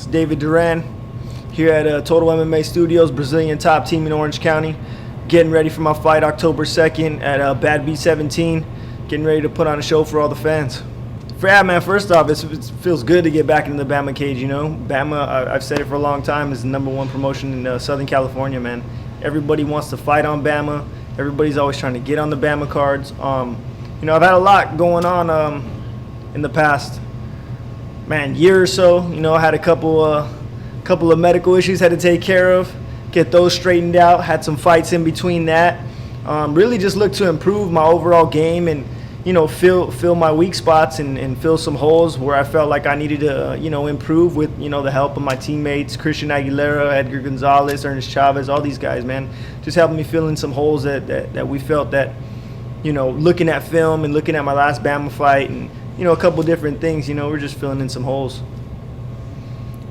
It's David Duran here at Total MMA Studios, Brazilian top team in Orange County. Getting ready for my fight October 2nd at Badbeat 17. Getting ready to put on a show for all the fans. Yeah, man, first off, it feels good to get back into the BammaCage, you know. Bama, I've said it for a long time, is the #1 promotion in Southern California, man. Everybody wants to fight on Bama. Everybody's always trying to get on the Bama cards. You know, I've had a lot going on in the past, year or so. You know, I had a couple of medical issues had to take care of, get those straightened out. Had some fights in between that. Really just looked to improve my overall game and, you know, fill my weak spots and fill some holes where I felt like I needed to, you know, improve with, you know, the help of my teammates, Christian Aguilera, Edgar Gonzalez, Ernest Chavez, all these guys, man, just helping me fill in some holes that we felt that, you know, looking at film and looking at my last Bama fight and, you know, a couple different things, you know, we're just filling in some holes.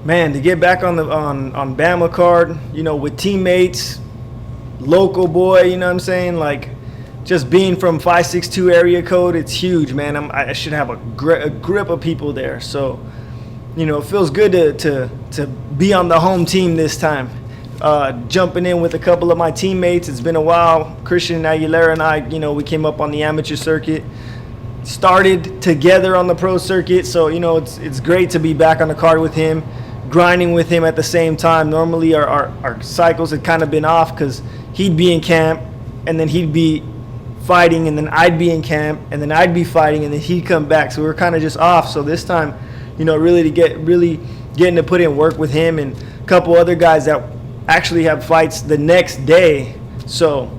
Man, to get back on the on Bama card, you know, with teammates, local boy, you know what I'm saying, like, just being from 562 area code, it's huge, man. I should have a grip of people there. So, you know, it feels good to be on the home team this time. Jumping in with a couple of my teammates. It's been a while. Christian Aguilera and I, you know, we came up on the amateur circuit. Started together on the pro circuit. So, you know, it's great to be back on the card with him, grinding with him at the same time. Normally our cycles had kind of been off because he'd be in camp and then he'd be fighting, and then I'd be in camp, and then I'd be fighting, and then he'd come back. So we were kind of just off. So this time, you know, really getting to put in work with him and a couple other guys that actually have fights the next day. So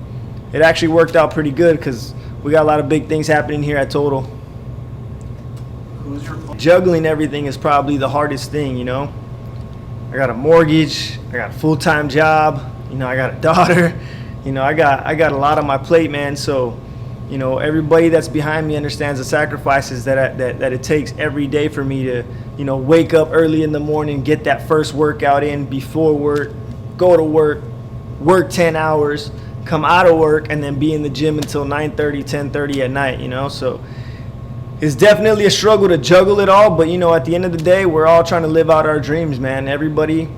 it actually worked out pretty good because we got a lot of big things happening here at Total. Who's your Juggling everything is probably the hardest thing, you know. I got a mortgage, I got a full-time job, you know, I got a daughter. You know, I got a lot on my plate, man. So, you know, everybody that's behind me understands the sacrifices that it takes every day for me to, you know, wake up early in the morning, get that first workout in before work, go to work 10 hours, come out of work, and then be in the gym until 9:30, 10:30 at night, you know. So it's definitely a struggle to juggle it all. But, you know, at the end of the day, we're all trying to live out our dreams, man. Everybody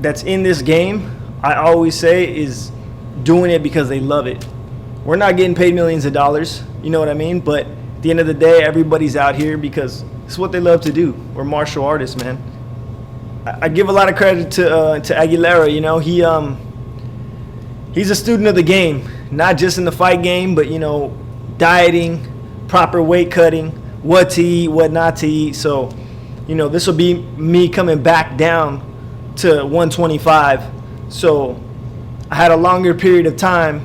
that's in this game, I always say, is doing it because they love it. We're not getting paid millions of dollars, you know what I mean? But at the end of the day, everybody's out here because it's what they love to do. We're martial artists, man. I give a lot of credit to Aguilera. You know, he's a student of the game, not just in the fight game, but, you know, dieting, proper weight cutting, what to eat, what not to eat. So, you know, this will be me coming back down to 125. So I had a longer period of time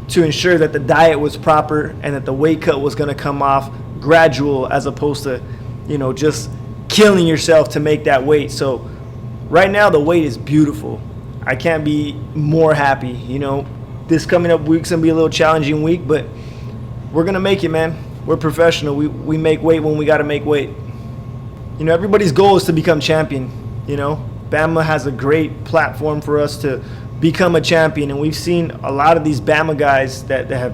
to ensure that the diet was proper and that the weight cut was going to come off gradual as opposed to, you know, just killing yourself to make that weight. So right now the weight is beautiful. I can't be more happy. You know, this coming up week's going to be a little challenging week, but we're going to make it, man. We're professional. We make weight when we got to make weight. You know, everybody's goal is to become champion, you know. Bama has a great platform for us to become a champion, and we've seen a lot of these Bama guys that have,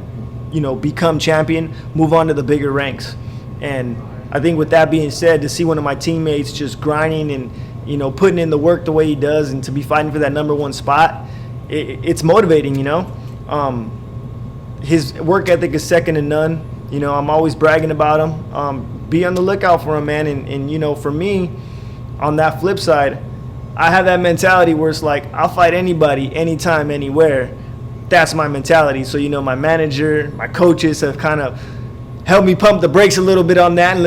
you know, become champion move on to the bigger ranks. And I think with that being said, to see one of my teammates just grinding and, you know, putting in the work the way he does and to be fighting for that #1 spot, it's motivating, you know. His work ethic is second to none. You know, I'm always bragging about him. Be on the lookout for him, man. And you know, for me, on that flip side, I have that mentality where it's like, I'll fight anybody, anytime, anywhere. That's my mentality. So, you know, my manager, my coaches have kind of helped me pump the brakes a little bit on that. And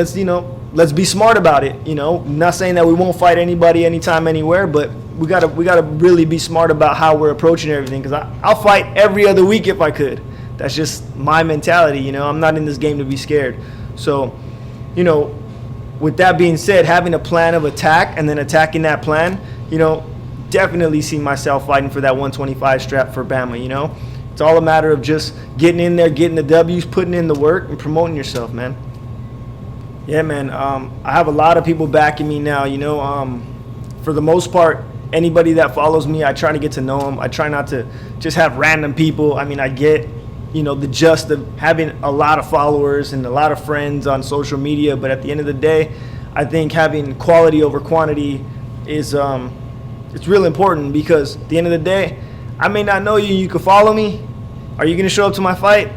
let's be smart about it. You know, I'm not saying that we won't fight anybody, anytime, anywhere, but we gotta really be smart about how we're approaching everything. Because I'll fight every other week if I could. That's just my mentality. You know, I'm not in this game to be scared. So, you know, with that being said, having a plan of attack and then attacking that plan, you know, definitely see myself fighting for that 125 strap for Bama, you know. It's all a matter of just getting in there, getting the W's, putting in the work, and promoting yourself, man. Yeah, man, I have a lot of people backing me now, you know. For the most part, anybody that follows me, I try to get to know them. I try not to just have random people. I mean, I get, you know, the just of having a lot of followers and a lot of friends on social media, but at the end of the day, I think having quality over quantity is it's real important, because at the end of the day, I may not know you. You could follow me. Are you going to show up to my fight?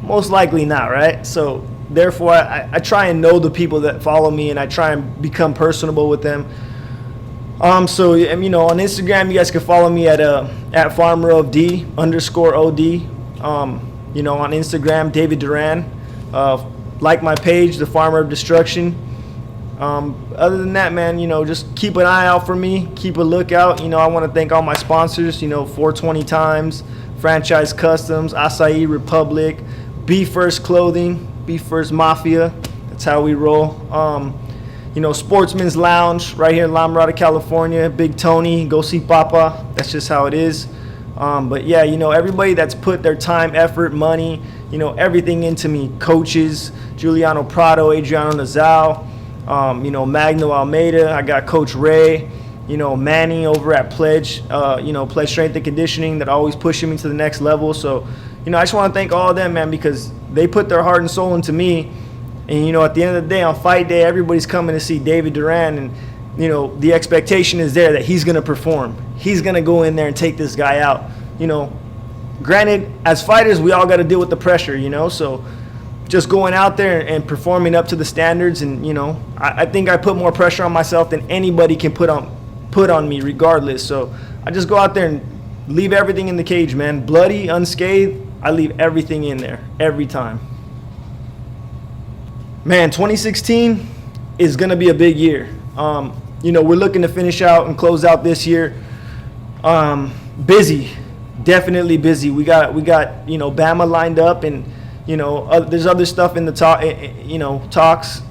Most likely not, right? So therefore, I try and know the people that follow me, and I try and become personable with them. So you know, on Instagram, you guys can follow me at farmerofd_od. You know, on Instagram, David Duran. Like my page, The Farmer of Destruction. Other than that, man, you know, just keep an eye out for me. Keep a lookout. You know, I want to thank all my sponsors. You know, 420 Times, Franchise Customs, Acai Republic, Be First Clothing, Be First Mafia. That's how we roll. You know, Sportsman's Lounge right here in La Mirada, California. Big Tony, go see Papa. That's just how it is. But yeah, you know, everybody that's put their time, effort, money, you know, everything into me. Coaches, Giuliano Prado, Adriano Nazal, you know, Magno Almeida. I got Coach Ray, you know, Manny over at Pledge, you know, Pledge Strength and Conditioning, that always pushing me to the next level. So, you know, I just want to thank all of them, man, because they put their heart and soul into me. And, you know, at the end of the day, on fight day, everybody's coming to see David Duran, and, you know, the expectation is there that he's going to perform. He's going to go in there and take this guy out. You know, granted, as fighters, we all got to deal with the pressure, you know, so just going out there and performing up to the standards. And, you know, I think I put more pressure on myself than anybody can put on me regardless. So I just go out there and leave everything in the cage, man. Bloody, unscathed, I leave everything in there every time. Man, 2016 is going to be a big year. You know, we're looking to finish out and close out this year. Busy, definitely busy. We got you know, BAMMA lined up, and you know, there's other stuff in the talks.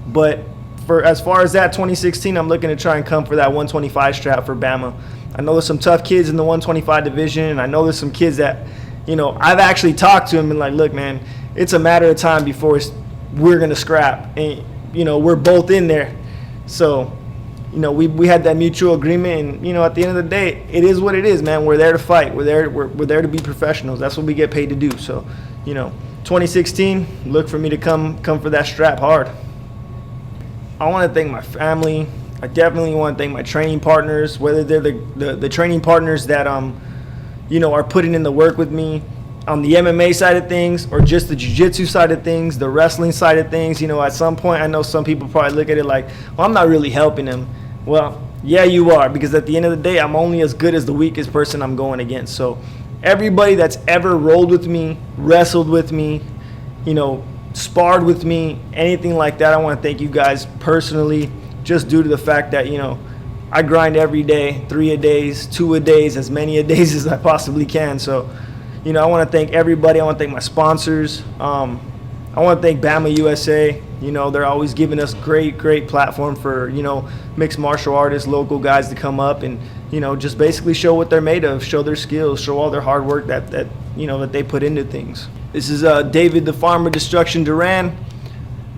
But as far as that 2016, I'm looking to try and come for that 125 strap for BAMMA. I know there's some tough kids in the 125 division, and I know there's some kids that, you know, I've actually talked to them and like, look, man, it's a matter of time before we're gonna scrap, and you know, we're both in there. So, you know, we had that mutual agreement, and you know, at the end of the day, it is what it is, man. We're there to fight. We're there to be professionals. That's what we get paid to do. So, you know, 2016, look for me to come for that strap hard. I want to thank my family. I definitely want to thank my training partners, whether they're the training partners that you know, are putting in the work with me on the MMA side of things, or just the jiu-jitsu side of things, the wrestling side of things. You know, at some point, I know some people probably look at it like, well, I'm not really helping them. Well, yeah, you are, because at the end of the day, I'm only as good as the weakest person I'm going against. So everybody that's ever rolled with me, wrestled with me, you know, sparred with me, anything like that, I want to thank you guys personally, just due to the fact that, you know, I grind every day, 3 a days, 2 a days, as many a days as I possibly can. So, you know, I want to thank everybody. I want to thank my sponsors. I want to thank BAMMA USA. You know, they're always giving us great platform for, you know, mixed martial artists, local guys to come up and, you know, just basically show what they're made of, show their skills, show all their hard work that you know, that they put into things. This is David the Farmer Destruction Duran.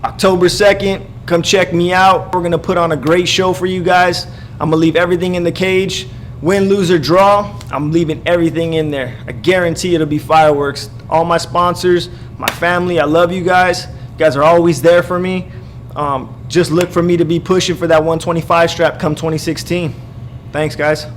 October 2nd, come check me out. We're going to put on a great show for you guys. I'm going to leave everything in the cage. Win, lose, or draw, I'm leaving everything in there. I guarantee it'll be fireworks. All my sponsors, my family, I love you guys. You guys are always there for me. Just look for me to be pushing for that 125 strap come 2016. Thanks, guys.